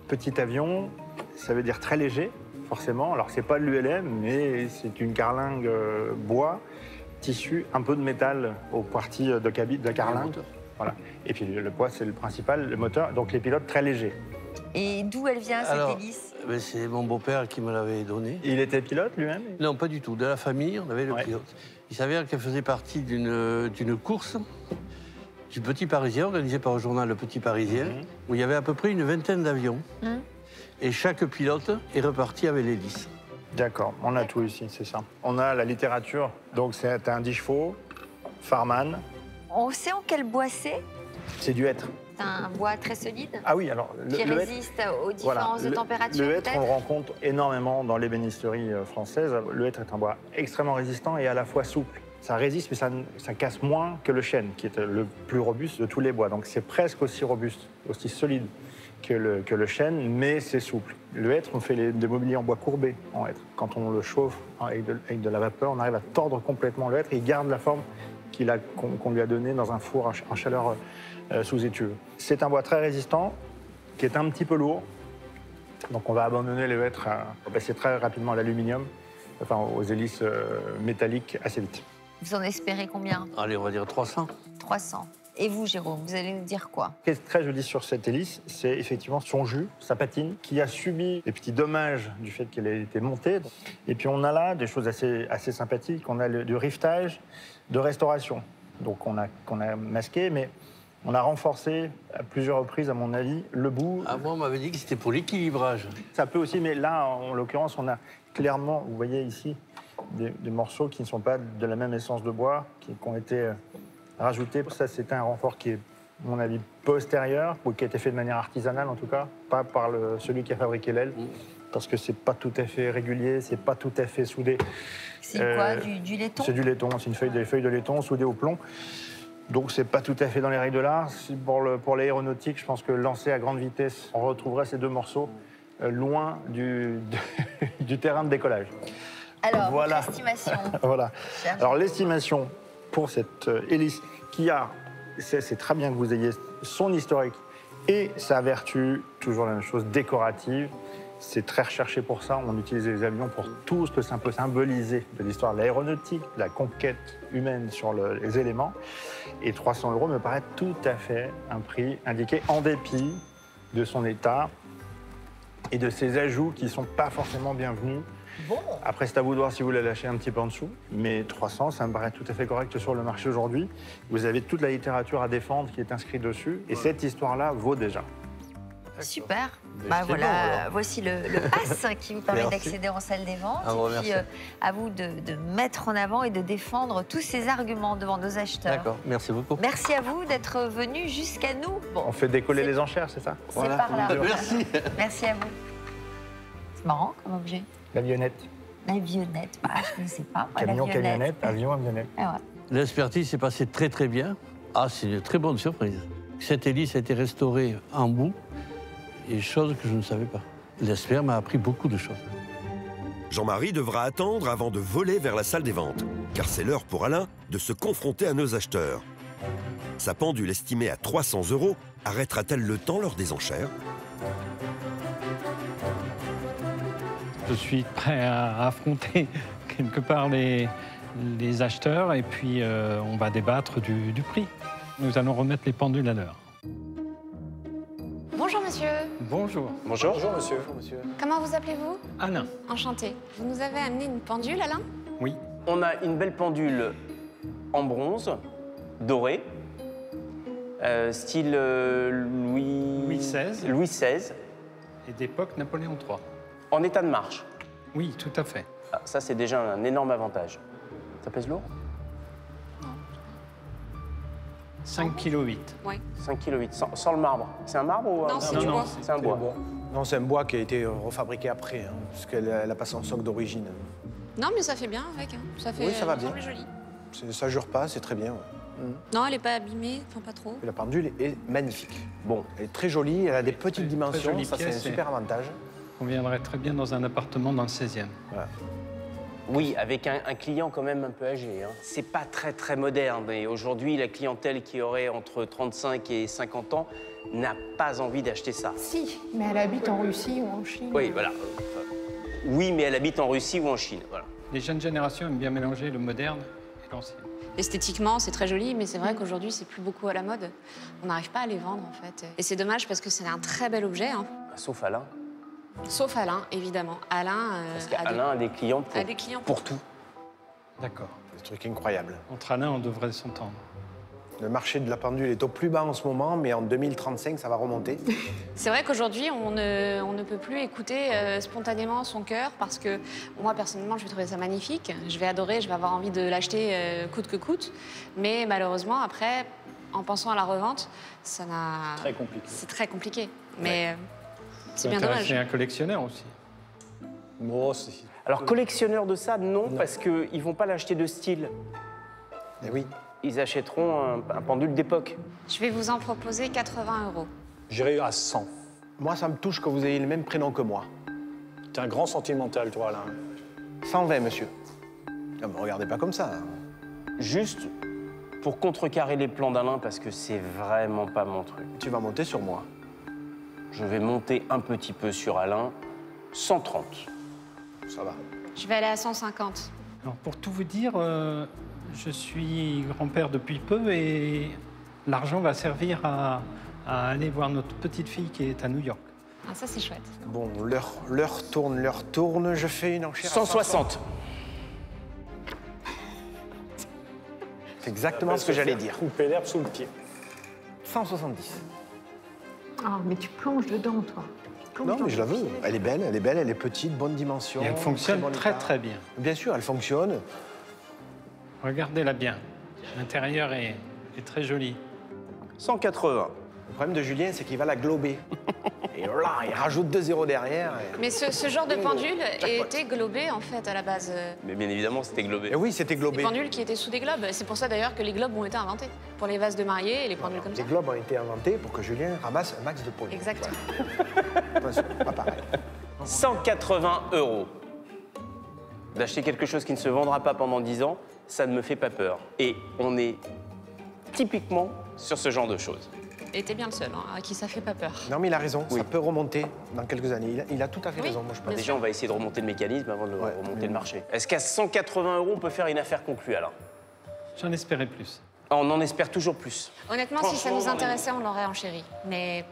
petit avion, ça veut dire très léger, forcément. Alors, c'est pas de l'ULM, mais c'est une carlingue bois, tissu, un peu de métal aux parties de cabine, de carlingue. Voilà. Et puis, le poids, c'est le principal, le moteur. Donc, les pilotes très légers. Et d'où elle vient, cette Alors, hélice? c'est mon beau-père qui me l'avait donnée. Il était pilote lui-même? Non, pas du tout. De la famille, on avait le Ouais. pilote. Il s'avère qu'elle faisait partie d'une course du Petit Parisien, organisée par le journal Le Petit Parisien, où il y avait à peu près une vingtaine d'avions. Et chaque pilote est reparti avec l'hélice. D'accord, on a tout ici, c'est ça. On a la littérature, donc c'est un 10 chevaux, Farman, On sait en quel bois c'est? c'est du hêtre. c'est un bois très solide. Ah oui, alors qui résiste aux différences de température. Le hêtre, on le rencontre énormément dans l'ébénisterie française. Le hêtre est un bois extrêmement résistant et à la fois souple. Ça résiste, mais ça casse moins que le chêne, qui est le plus robuste de tous les bois. Donc c'est presque aussi robuste, aussi solide que le chêne, mais c'est souple. Le hêtre, on fait des mobiliers en bois courbé en hêtre. Quand on le chauffe avec de la vapeur, on arrive à tordre complètement le hêtre et il garde la forme qu'on lui a donnée dans un four en chaleur sous étuve. C'est un bois très résistant, qui est un petit peu lourd. Donc on va abandonner le hêtre, on va passer très rapidement à l'aluminium, enfin aux hélices métalliques assez vite. Vous en espérez combien? Allez, on va dire 300. 300. Et vous, Jérôme, vous allez nous dire quoi? Ce qui est très joli sur cette hélice, c'est effectivement son jus, sa patine, qui a subi des petits dommages du fait qu'elle ait été montée. Et puis on a là des choses assez sympathiques. On a du rivetage de restauration. Donc qu'on a masqué, mais on a renforcé à plusieurs reprises, à mon avis, le bout. Ah, moi, on m'avait dit que c'était pour l'équilibrage. Ça peut aussi, mais là, en l'occurrence, on a clairement, vous voyez ici, des morceaux qui ne sont pas de la même essence de bois, qui ont été rajoutés. Ça, c'est un renfort qui est, à mon avis, postérieur, ou qui a été fait de manière artisanale, en tout cas, pas par celui qui a fabriqué l'aile, parce que c'est pas tout à fait régulier, c'est pas tout à fait soudé. C'est quoi, du laiton? C'est du laiton, c'est des feuilles de laiton soudées au plomb. Donc c'est pas tout à fait dans les règles de l'art. Pour l'aéronautique, je pense que lancé à grande vitesse, on retrouverait ces deux morceaux loin du terrain de décollage. Alors, voilà. votre estimation. Voilà. Alors l'estimation pour cette hélice qui a, c'est très bien que vous ayez son historique et sa vertu, toujours la même chose, décorative. C'est très recherché pour ça. On utilise les avions pour tout ce que ça peut symboliser de l'histoire de l'aéronautique, de la conquête humaine sur les éléments. Et 300 € me paraît tout à fait un prix indiqué en dépit de son état et de ses ajouts qui ne sont pas forcément bienvenus. Bon. Après, c'est à vous de voir si vous la lâchez un petit peu en dessous. Mais 300, ça me paraît tout à fait correct sur le marché aujourd'hui. Vous avez toute la littérature à défendre qui est inscrite dessus. Et cette histoire-là vaut déjà. Super. Bah voilà, voici le pass qui vous permet d'accéder en salle des ventes. Et puis à vous de mettre en avant et de défendre tous ces arguments devant nos acheteurs. D'accord, merci beaucoup. Merci à vous d'être venus jusqu'à nous. Bon, on fait décoller les enchères, c'est ça? C'est par là. Merci. Merci à vous. C'est marrant comme objet. L'avionnette. L'avionnette, bah, je ne connaissais pas. Camion, camionnette, avion, avionnette. Ah ouais. L'expertise s'est passée très très bien. Ah, c'est une très bonne surprise. Cette hélice a été restaurée en bout, et chose que je ne savais pas. L'expert m'a appris beaucoup de choses. Jean-Marie devra attendre avant de voler vers la salle des ventes, car c'est l'heure pour Alain de se confronter à nos acheteurs. Sa pendule estimée à 300 € arrêtera-t-elle le temps lors des enchères? Je suis prêt à affronter quelque part les acheteurs et puis on va débattre du prix. Nous allons remettre les pendules à l'heure. Bonjour monsieur. Bonjour. Bonjour. Bonjour monsieur. Comment vous appelez-vous? Alain. Enchanté. Vous nous avez amené une pendule, Alain? Oui. On a une belle pendule en bronze, dorée, style Louis XVI. Et d'époque Napoléon III. En état de marche. Oui, tout à fait. Ah, ça, c'est déjà un énorme avantage. Ça pèse lourd? 5,8 kg. Oui. 5,8 kg, sans le marbre. C'est un marbre ou Non, c'est du bois. C'est un bois. Non, c'est un bois qui a été refabriqué après, hein, parce qu'elle n'a pas son socle d'origine. Non, mais ça fait bien avec. Hein. Ça fait, Oui, ça va bien. Joli. Ça jure pas, c'est très bien. Ouais. Non, elle n'est pas abîmée, enfin pas trop. Et la pendule est magnifique. Bon. Elle est très jolie, elle a des petites dimensions, jolie ça c'est un pièce, super avantage. On viendrait très bien dans un appartement dans le 16e. Voilà. Oui, avec un client quand même un peu âgé. Hein. C'est pas très moderne. Et aujourd'hui, la clientèle qui aurait entre 35 et 50 ans n'a pas envie d'acheter ça. Si, mais elle habite en Russie ou en Chine. Oui, voilà. Oui, mais elle habite en Russie ou en Chine. Voilà. Les jeunes générations aiment bien mélanger le moderne et l'ancien. Esthétiquement, c'est très joli, mais c'est vrai qu'aujourd'hui, c'est plus beaucoup à la mode. On n'arrive pas à les vendre, en fait. Et c'est dommage parce que c'est un très bel objet. Hein. Sauf Alain. Sauf Alain, évidemment. Alain parce qu'Alain a des clients pour tout. D'accord. C'est un truc incroyable. Entre Alain, on devrait s'entendre. Le marché de la pendule est au plus bas en ce moment, mais en 2035, ça va remonter. C'est vrai qu'aujourd'hui, on ne peut plus écouter spontanément son cœur parce que moi, personnellement, je vais trouver ça magnifique. Je vais adorer, je vais avoir envie de l'acheter coûte que coûte. Mais malheureusement, après, en pensant à la revente, ça n'a... Très compliqué. C'est très compliqué, mais c'est bien intéresser dommage. un collectionneur aussi. Moi aussi. Alors, collectionneur de ça, non, parce qu'ils ne vont pas l'acheter de style. Eh oui. Ils achèteront un pendule d'époque. Je vais vous en proposer 80 €. J'irai à 100. Moi, ça me touche que vous ayez le même prénom que moi. T'es un grand sentimental, toi, Alain. 120, monsieur. Ne me regardez pas comme ça. Juste pour contrecarrer les plans d'Alain, parce que c'est vraiment pas mon truc. Tu vas monter sur moi. Je vais monter un petit peu sur Alain, 130. Ça va. Je vais aller à 150. Alors, pour tout vous dire, je suis grand-père depuis peu et l'argent va servir à aller voir notre petite fille qui est à New York. Ah, ça, c'est chouette. Bon, l'heure tourne. Je fais une enchère. 160. C'est exactement ce que j'allais dire. Couper l'herbe sous le pied. 170. Ah, mais tu plonges dedans, toi. Tu plonges Non, dans mais je la le veux. filet. Elle est petite, bonne dimension. Et elle fonctionne bon très état. très bien. Bien sûr, elle fonctionne. Regardez-la bien. L'intérieur est très joli. 180. Le problème de Julien, c'est qu'il va la glober. Et là, il rajoute 2 zéros derrière. Mais ce genre de pendule était globé, en fait, à la base. Mais bien évidemment, c'était globé. Et oui, c'était Des globé. pendules qui étaient sous des globes. C'est pour ça, d'ailleurs, que les globes ont été inventés. Pour les vases de mariée et les pendules comme ça. Les globes ont été inventés pour que Julien ramasse un max de pognon. Exactement. Voilà. C'est pas pareil. 180 €. D'acheter quelque chose qui ne se vendra pas pendant 10 ans, ça ne me fait pas peur. Et on est typiquement sur ce genre de choses. Et t'es bien le seul à qui ça fait pas peur. Non, mais il a raison. Oui. Ça peut remonter dans quelques années. Il a tout à fait Oui. raison, moi, je pense. Déjà, on va essayer de remonter le mécanisme avant de remonter le marché. Est-ce qu'à 180 €, on peut faire une affaire conclue, Alain? J'en espérais plus. On en espère toujours plus. Honnêtement, si ça Franchement, nous intéressait, on l'aurait enchéri. Mais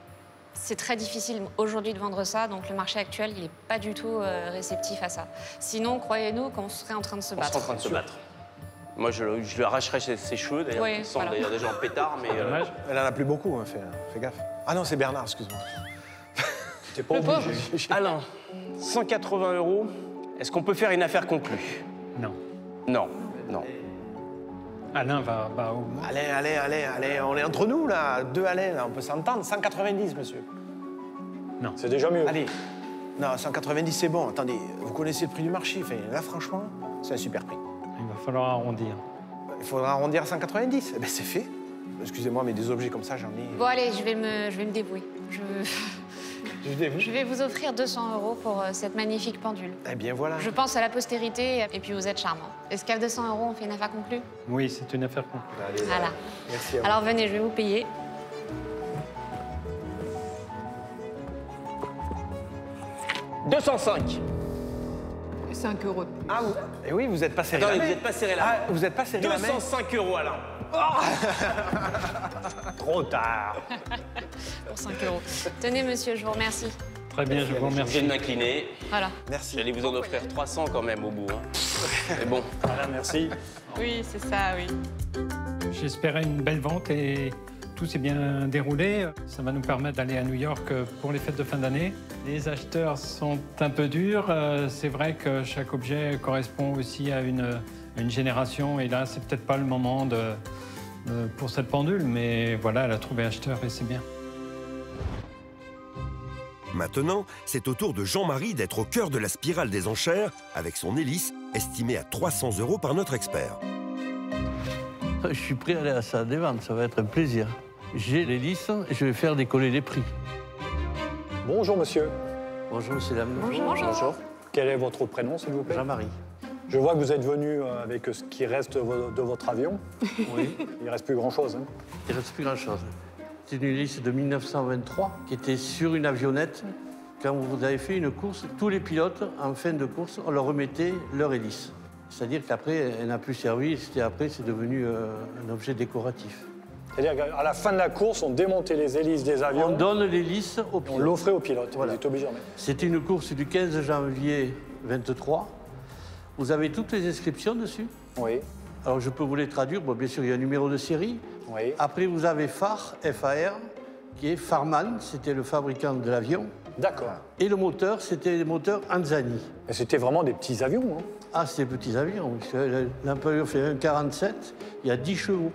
c'est très difficile aujourd'hui de vendre ça, donc le marché actuel, il n'est pas du tout réceptif à ça. Sinon, croyez-nous qu'on serait en train de se On serait battre. en train de se battre. Moi, je lui arracherais ses cheveux, d'ailleurs. Oui, Ils sont voilà. d'ailleurs déjà en pétard, mais... Dommage. Elle en a plus beaucoup, hein, fais gaffe. Ah non, c'est Bernard, excuse-moi. T'es pas Le obligé. Alain, 180 €, est-ce qu'on peut faire une affaire conclue? Non. Non, non. Alain va au... Allez, on est entre nous, là. 2 Alain, là, on peut s'entendre. 190, monsieur. C'est déjà mieux. Allez. Non, 190, c'est bon. Attendez, vous connaissez le prix du marché. Enfin, là, franchement, c'est un super prix. Il va falloir arrondir. Il faudra arrondir à 190. Eh ben, c'est fait. Excusez-moi, mais des objets comme ça, j'en ai... Bon, allez, je vais me débrouiller. Je vais vous offrir 200 € pour cette magnifique pendule. Eh bien, voilà. Je pense à la postérité et puis vous êtes charmant. Est-ce qu'à 200 €, on fait une affaire conclue? Oui, c'est une affaire conclue. Allez, Voilà. merci à vous. Alors venez, je vais vous payer. « 205 ». 5 € de plus. Ah, eh oui, vous n'êtes pas serré Attendez, la vous main. n'êtes pas serré la main. Ah, vous n'êtes pas serré la main. 205 € Alain. Trop tard. Pour 5 €. Tenez, monsieur, je vous remercie. Très bien, je vous Je viens remercie. de m'incliner. Voilà. Merci. J'allais vous en offrir 300 quand même au bout. Hein. Mais bon. Voilà, merci. Oui, c'est ça, oui. J'espérais une belle vente et tout s'est bien déroulé. Ça va nous permettre d'aller à New York pour les fêtes de fin d'année. Les acheteurs sont un peu durs. C'est vrai que chaque objet correspond aussi à une génération. Et là, c'est peut-être pas le moment pour cette pendule, mais voilà, elle a trouvé acheteur et c'est bien. Maintenant, c'est au tour de Jean-Marie d'être au cœur de la spirale des enchères avec son hélice estimée à 300 € par notre expert. Je suis prêt à aller à la salle des ventes, ça va être un plaisir. J'ai l'hélice, je vais faire décoller les prix. Bonjour, monsieur. Bonjour, monsieur, dame. Bonjour. Quel est votre prénom, s'il vous plaît? Jean-Marie. Je vois que vous êtes venu avec ce qui reste de votre avion. Oui. Il ne reste plus grand-chose. Hein. Il ne reste plus grand-chose. C'est une hélice de 1923 qui était sur une avionnette. Quand vous avez fait une course, tous les pilotes, en fin de course, on leur remettait leur hélice. C'est-à-dire qu'après, elle n'a plus servi. Après, c'est devenu un objet décoratif. C'est-à-dire qu'à la fin de la course, on démontait les hélices des avions. On donne l'hélice au On pilote. l'offrait aux pilotes. Voilà. Vous êtes obligé de remettre. C'était une course du 15 janvier 23. Vous avez toutes les inscriptions dessus. Oui. Alors, je peux vous les traduire. Bon, bien sûr, il y a un numéro de série. Oui. Après, vous avez FAR, FAR, qui est Farman, c'était le fabricant de l'avion. D'accord. Et le moteur, c'était le moteur Anzani. Et c'était vraiment des petits avions. Hein. Ah, c'est des petits avions. L'employeur fait 1,47, il y a 10 chevaux.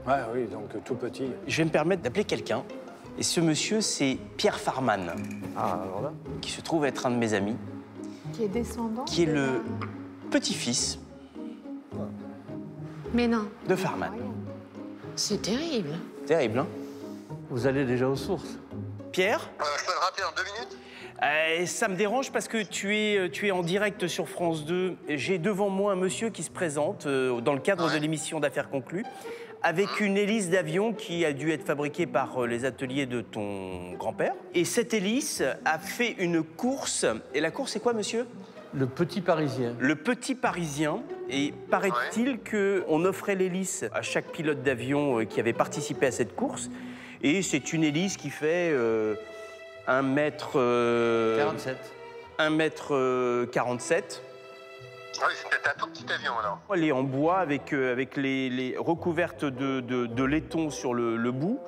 Ouais, oui, donc tout petit. Je vais me permettre d'appeler quelqu'un. Et ce monsieur, c'est Pierre Farman. Ah, alors là. Qui se trouve être un de mes amis. Qui est descendant. Qui est le petit-fils. Mais non. De Farman. C'est terrible. Terrible, hein? Vous allez déjà aux sources. Pierre? Je peux te rappeler en 2 minutes? Ça me dérange parce que tu es en direct sur France 2. J'ai devant moi un monsieur qui se présente dans le cadre de l'émission d'Affaires conclues avec une hélice d'avion qui a dû être fabriquée par les ateliers de ton grand-père. Et cette hélice a fait une course. Et la course, c'est quoi, monsieur? Le Petit Parisien. Le Petit Parisien. Et paraît-il qu'on offrait l'hélice à chaque pilote d'avion qui avait participé à cette course. Et c'est une hélice qui fait 1 mètre... 47. 1 mètre 47. Oui, c'était un tout petit avion, alors. Elle est en bois avec les recouvertes de laiton sur le bout.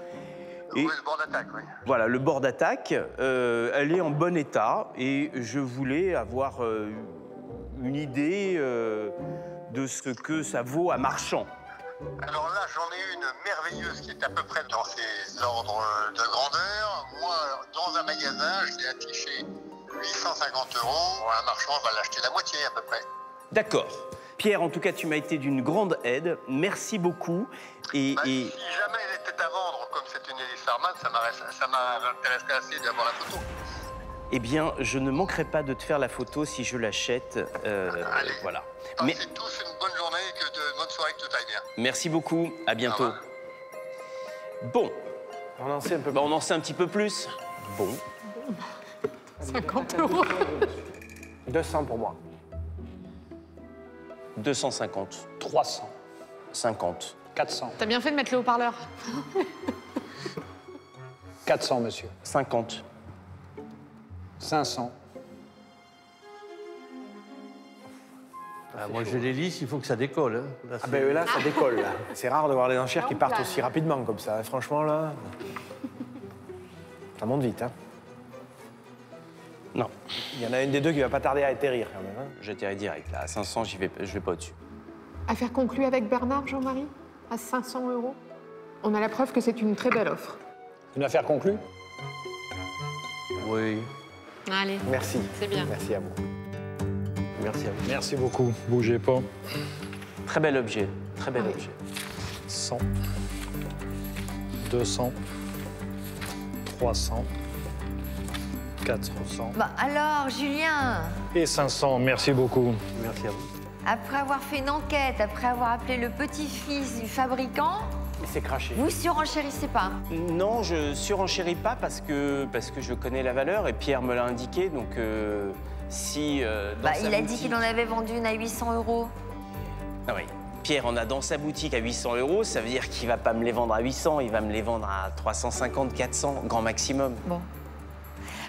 Et oui, le bord d'attaque, oui. Voilà, le bord d'attaque. Elle est en bon état et je voulais avoir une idée de ce que ça vaut à marchand. Alors là, j'en ai une merveilleuse qui est à peu près dans ces ordres de grandeur. Moi, dans un magasin, je l'ai affiché 850 €. Un marchand va l'acheter la moitié à peu près. D'accord. Pierre, en tout cas, tu m'as été d'une grande aide. Merci beaucoup. Si jamais elle était à vendre, comme c'est une hélice Farman, ça m'intéresserait assez d'avoir la photo. Eh bien, je ne manquerai pas de te faire la photo si je l'achète. Allez, voilà. Passez tous une bonne journée et que de bonne soirée, que tout aille bien. Merci beaucoup. À bientôt. Bon. On en sait un peu plus. On en sait un petit peu plus. Bon. 50 €. 200 pour moi. 250. 300. 50. 400. T'as bien fait de mettre le haut-parleur. 400, monsieur. 50. 500. Moi, j'ai l'hélice, il faut que ça décolle. Hein. Là, Ah ben là, ça décolle. Là. C'est rare de voir les enchères qui partent aussi rapidement comme ça. Franchement, là, ça monte vite. Hein. Non. Il y en a une des deux qui va pas tarder à atterrir quand même. Hein. J'atterris direct. Là. À 500, je vais pas au-dessus. Affaire conclue avec Bernard, Jean-Marie, à 500 €. On a la preuve que c'est une très belle offre. Une affaire conclue? Oui. Allez. Merci. C'est bien. Merci à vous. Merci à vous. Merci beaucoup. Bougez pas. Très bel objet. Très bel objet. 100. 200. 300. 400. Bah alors, Julien, Et 500. Merci beaucoup. Merci à vous. après avoir fait une enquête, après avoir appelé le petit-fils du fabricant, Il s'est craché. vous surenchérissez pas. Non, je surenchéris pas parce que je connais la valeur et Pierre me l'a indiqué. Donc, si. Dans sa Il a dit boutique- qu'il en avait vendu une à 800 €. Ah oui. Pierre en a dans sa boutique à 800 €, ça veut dire qu'il va pas me les vendre à 800, il va me les vendre à 350, 400, grand maximum. Bon.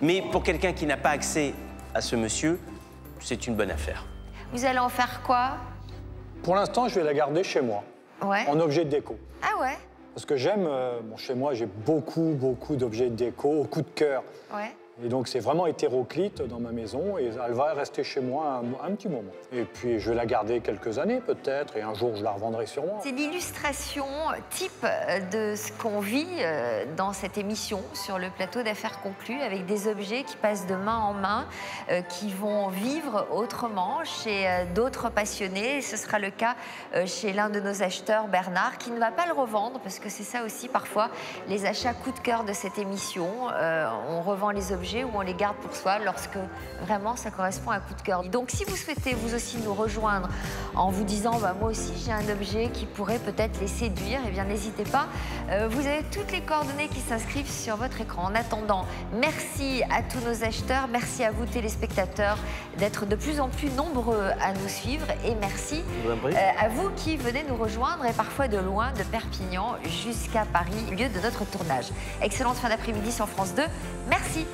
Mais pour quelqu'un qui n'a pas accès à ce monsieur, c'est une bonne affaire. Vous allez en faire quoi? Pour l'instant, je vais la garder chez moi, Ouais. en objet de déco. Ah ouais? Parce que j'aime, chez moi, j'ai beaucoup d'objets de déco, au coup de cœur. Ouais. Et donc, c'est vraiment hétéroclite dans ma maison et elle va rester chez moi un petit moment. Et puis, je vais la garder quelques années peut-être et un jour, je la revendrai sûrement. C'est l'illustration type de ce qu'on vit dans cette émission sur le plateau d'Affaires conclues avec des objets qui passent de main en main, qui vont vivre autrement chez d'autres passionnés. Et ce sera le cas chez l'un de nos acheteurs, Bernard, qui ne va pas le revendre parce que c'est ça aussi parfois les achats coup de cœur de cette émission. On revend les objets ou on les garde pour soi lorsque vraiment ça correspond à un coup de cœur. Donc si vous souhaitez vous aussi nous rejoindre en vous disant moi aussi j'ai un objet qui pourrait peut-être les séduire, eh bien n'hésitez pas. Vous avez toutes les coordonnées qui s'inscrivent sur votre écran. En attendant, merci à tous nos acheteurs, merci à vous téléspectateurs d'être de plus en plus nombreux à nous suivre et merci à vous qui venez nous rejoindre et parfois de loin, de Perpignan jusqu'à Paris, lieu de notre tournage. Excellente fin d'après-midi sur France 2. Merci.